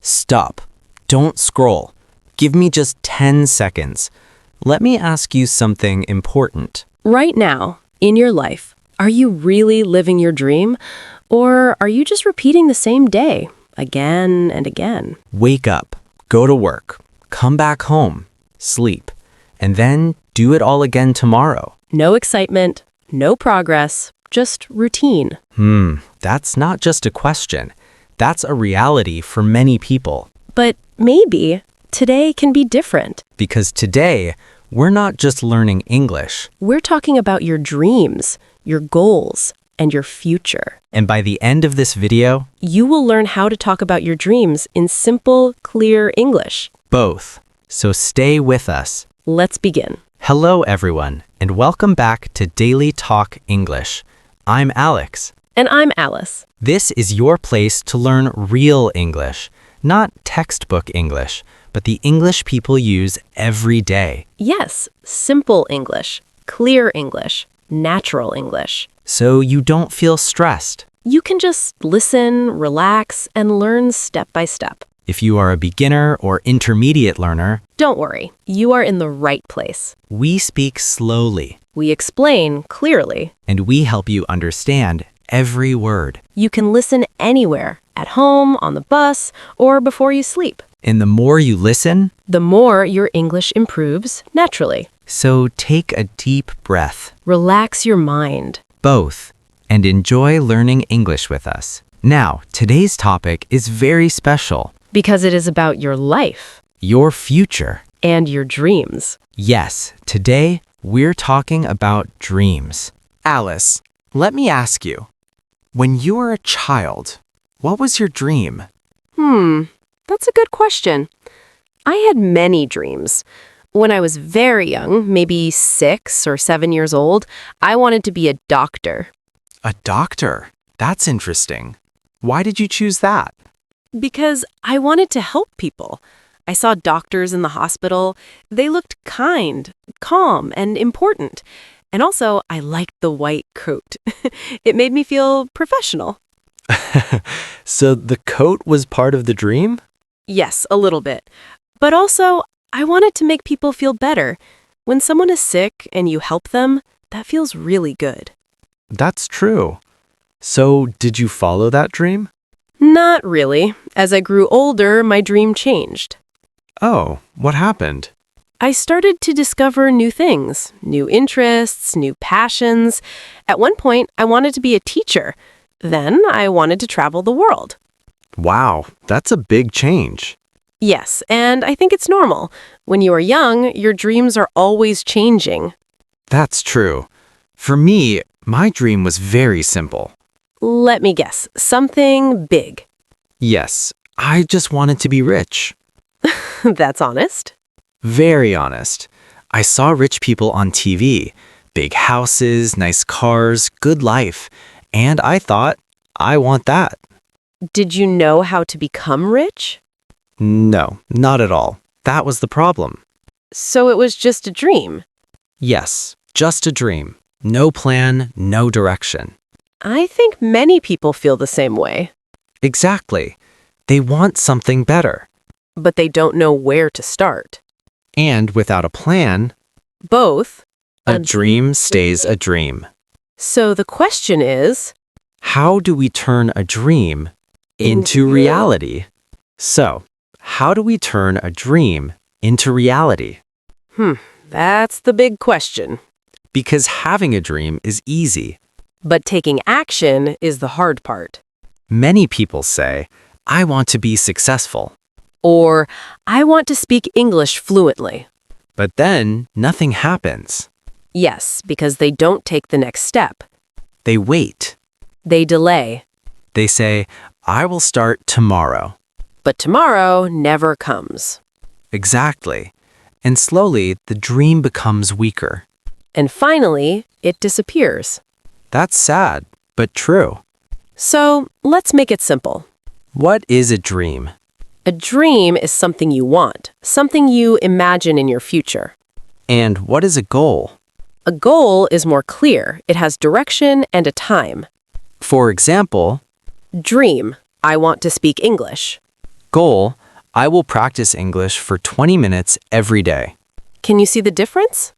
Stop. Don't scroll. Give me just 10 seconds. Let me ask you something important. Right now, in your life, are you really living your dream? Or are you just repeating the same day, again and again? Wake up, go to work, come back home, sleep, and then do it all again tomorrow. No excitement, no progress, just routine. That's not just a question. That's a reality for many people. But maybe today can be different. Because today, we're not just learning English. We're talking about your dreams, your goals, and your future. And by the end of this video, You will learn how to talk about your dreams in simple, clear English. both. So stay with us. Let's begin. Hello, everyone, and welcome back to Daily Talk English. I'm Alex. And I'm Alice. This is your place to learn real English, not textbook English, but the English people use every day. Yes, simple English, clear English, natural English. So you don't feel stressed. You can just listen, relax, and learn step by step. If you are a beginner or intermediate learner, Don't worry, you are in the right place. we speak slowly, We explain clearly. and we help you understand every word. You can listen anywhere, at home, on the bus, or before you sleep. And the more you listen, The more your English improves naturally. so take a deep breath, Relax your mind. both, and enjoy learning English with us. Now, today's topic is very special. Because it is about your life Your future. and your dreams. Yes, today we're talking about dreams. Alice, let me ask you. When you were a child, what was your dream? That's a good question. I had many dreams. When I was very young, maybe 6 or 7 years old, I wanted to be a doctor. A doctor. That's interesting. Why did you choose that? Because I wanted to help people. I saw doctors in the hospital. They looked kind, calm, and important. And also, I liked the white coat. It made me feel professional. So the coat was part of the dream? Yes, a little bit. But also, I wanted to make people feel better. When someone is sick and you help them, that feels really good. That's true. So did you follow that dream? Not really. As I grew older, my dream changed. Oh, what happened? I started to discover new things, new interests, new passions. At one point, I wanted to be a teacher. Then I wanted to travel the world. Wow, that's a big change. Yes, and I think it's normal. When you are young, your dreams are always changing. That's true. For me, my dream was very simple. Let me guess, something big. Yes, I just wanted to be rich. That's honest. Very honest. I saw rich people on TV. Big houses, nice cars, good life. And I thought, I want that. Did you know how to become rich? No, not at all. That was the problem. So it was just a dream. Yes, just a dream. No plan, no direction. I think many people feel the same way, Exactly. They want something better. but they don't know where to start. And without a plan, Both. a dream stays a dream. So the question is, How do we turn a dream into reality? So, how do we turn a dream into reality? that's the big question. Because having a dream is easy. But taking action is the hard part. Many people say, I want to be successful. Or, I want to speak English fluently. But then nothing happens. Yes, because they don't take the next step. They wait. They delay. They say, I will start tomorrow. But tomorrow never comes. Exactly. And slowly, the dream becomes weaker. And finally, it disappears. That's sad, but true. So, let's make it simple. What is a dream? A dream is something you want, something you imagine in your future. And what is a goal? A goal is more clear. It has direction and a time. For example, Dream, I want to speak English. Goal, I will practice English for 20 minutes every day. Can you see the difference?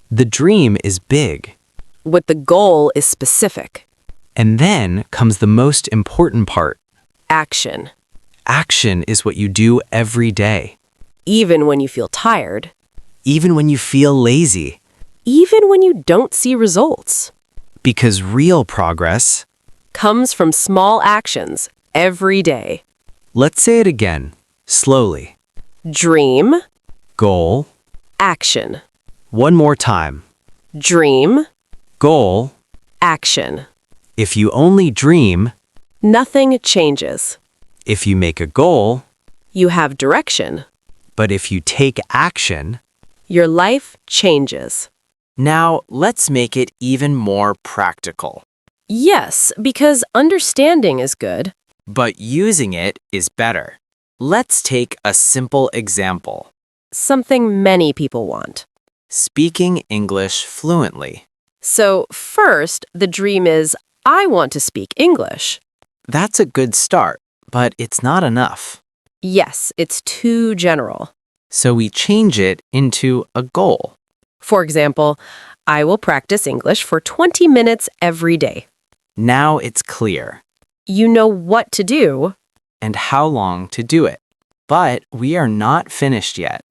The dream is big. What the goal is specific. And then comes the most important part. Action. Action is what you do every day. Even when you feel tired. Even when you feel lazy. Even when you don't see results. Because real progress Comes from small actions every day. Let's say it again, slowly. Dream. Goal. Action. One more time. Dream. Goal. Action. If you only dream, Nothing changes. if you make a goal, You have direction. but if you take action, Your life changes. now let's make it even more practical. Yes, because understanding is good. But using it is better. Let's take a simple example. Something many people want. Speaking English fluently. So, first, the dream is, I want to speak English. That's a good start, but it's not enough. Yes, it's too general. So we change it into a goal. For example, I will practice English for 20 minutes every day. Now it's clear. You know what to do. And how long to do it. But we are not finished yet.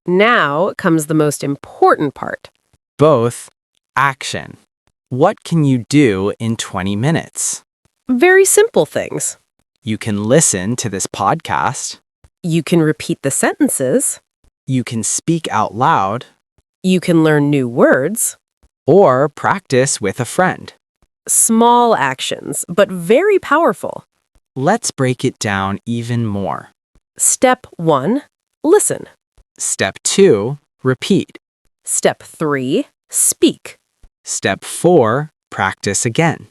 Now comes the most important part. Both action. What can you do in 20 minutes? Very simple things. You can listen to this podcast. You can repeat the sentences. You can speak out loud. You can learn new words. Or practice with a friend. Small actions, but very powerful. Let's break it down even more. Step 1, listen. Step 2, repeat. Step 3, speak. Step 4, practice again.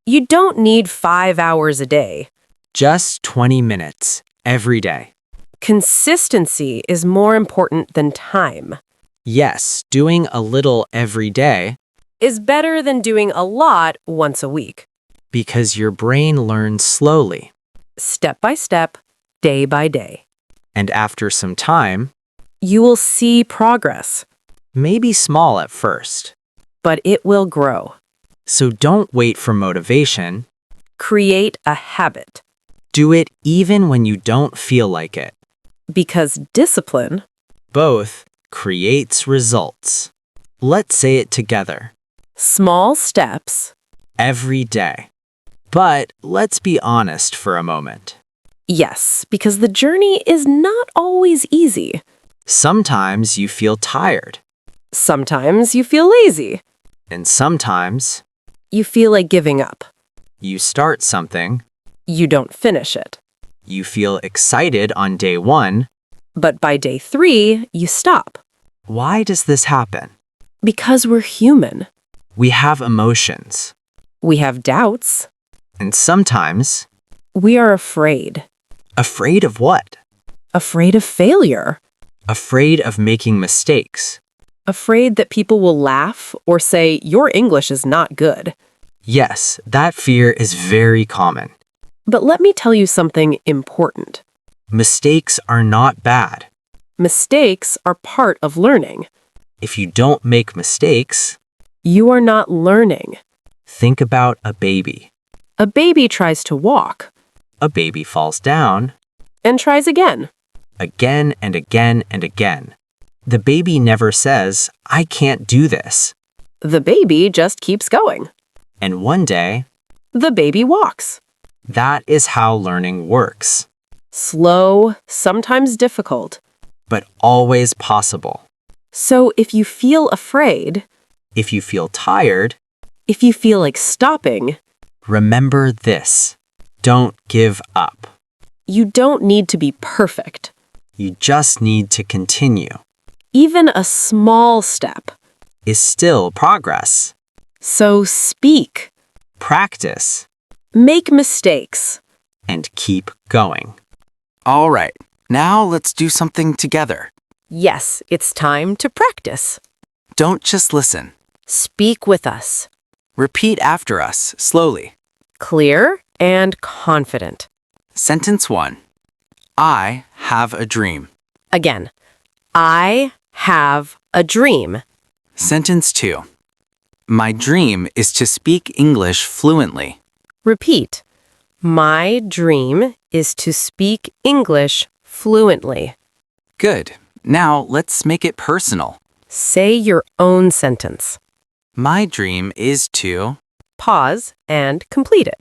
You don't need 5 hours a day. Just 20 minutes every day. Consistency is more important than time. Yes, doing a little every day Is better than doing a lot once a week. because your brain learns slowly. Step by step, day by day. And after some time, You will see progress, maybe small at first. but it will grow. So don't wait for motivation. Create a habit, Do it even when you don't feel like it. because discipline Both creates results. Let's say it together. small steps. Every day. But let's be honest for a moment. Yes, because the journey is not always easy. Sometimes you feel tired, Sometimes you feel lazy. and sometimes You feel like giving up. you start something, You don't finish it. you feel excited on day 1. But by day 3, you stop. Why does this happen? Because we're human. We have emotions, We have doubts. and sometimes We are afraid. afraid of what? Afraid of failure. Afraid of making mistakes. Afraid that people will laugh or say, your English is not good. Yes, that fear is very common. But let me tell you something important. Mistakes are not bad. Mistakes are part of learning. If you don't make mistakes, You are not learning. think about a baby. A baby tries to walk A baby falls down and tries again. again and again and again. The baby never says, I can't do this. The baby just keeps going. And one day, The baby walks. that is how learning works, Slow, sometimes difficult. but always possible. So if you feel afraid, If you feel tired, if you feel like stopping, remember this. Don't give up. you don't need to be perfect. You just need to continue. Even a small step. Is still progress. So speak, Practice make mistakes. and keep going. All right, now let's do something together. Yes, it's time to practice. Don't just listen. Speak with us. Repeat after us slowly. Clear and confident. Sentence 1. I have a dream. Again, I have a dream. Sentence 2. My dream is to speak English fluently. Repeat. My dream is to speak English fluently. Good. Now let's make it personal. Say your own sentence. My dream is to... Pause and complete it.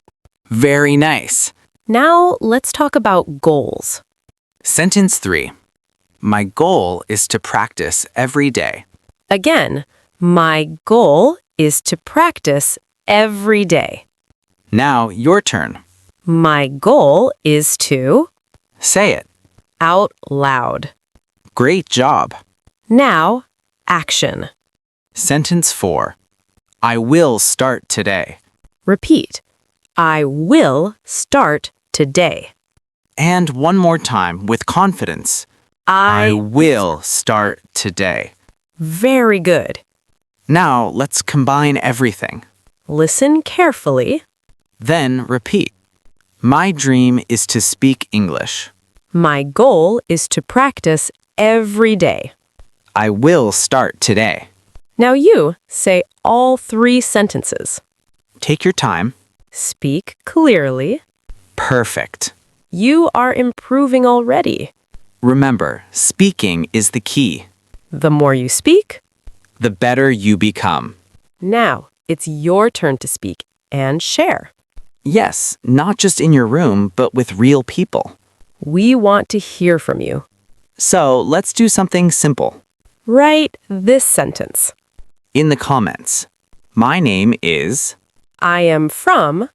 Very nice. Now let's talk about goals. Sentence 3. My goal is to practice every day. Again, my goal is to practice every day. Now your turn. My goal is to... Say it. Out loud. Great job. Now, action. Sentence 4. I will start today. Repeat. I will start today. And one more time with confidence. I will start today. Very good. Now let's combine everything. Listen carefully. Then repeat. My dream is to speak English. My goal is to practice every day. I will start today. Now you say all 3 sentences. Take your time. Speak clearly. Perfect. You are improving already. Remember, speaking is the key. The more you speak, The better you become. now it's your turn to speak and share. Yes, not just in your room, but with real people. We want to hear from you. So let's do something simple. Write this sentence. In the comments, my name is, I am from.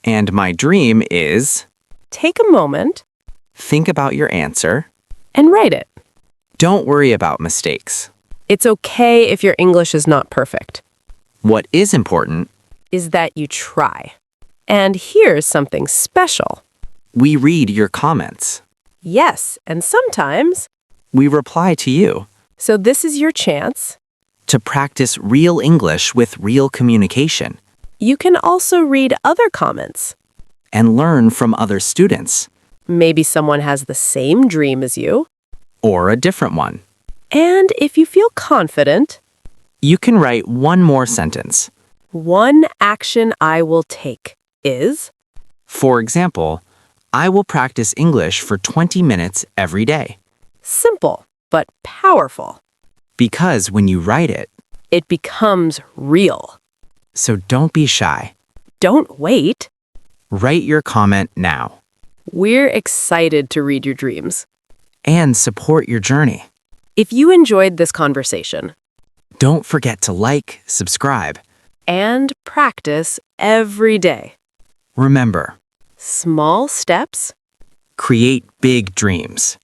and my dream is, Take a moment think about your answer. and write it. Don't worry about mistakes. It's okay if your English is not perfect. What is important, Is that you try. And here's something special. we read your comments. Yes, and sometimes. We reply to you So this is your chance. to practice real English with real communication You can also read other comments. and learn from other students Maybe someone has the same dream as you. or a different one. And if you feel confident, You can write one more sentence. one action I will take is. For example, I will practice English for 20 minutes every day. Simple, but powerful. Because when you write it, It becomes real. so don't be shy. Don't wait. Write your comment now We're excited to read your dreams. and support your journey. If you enjoyed this conversation, Don't forget to like, subscribe. and practice every day. Remember, Small steps create big dreams.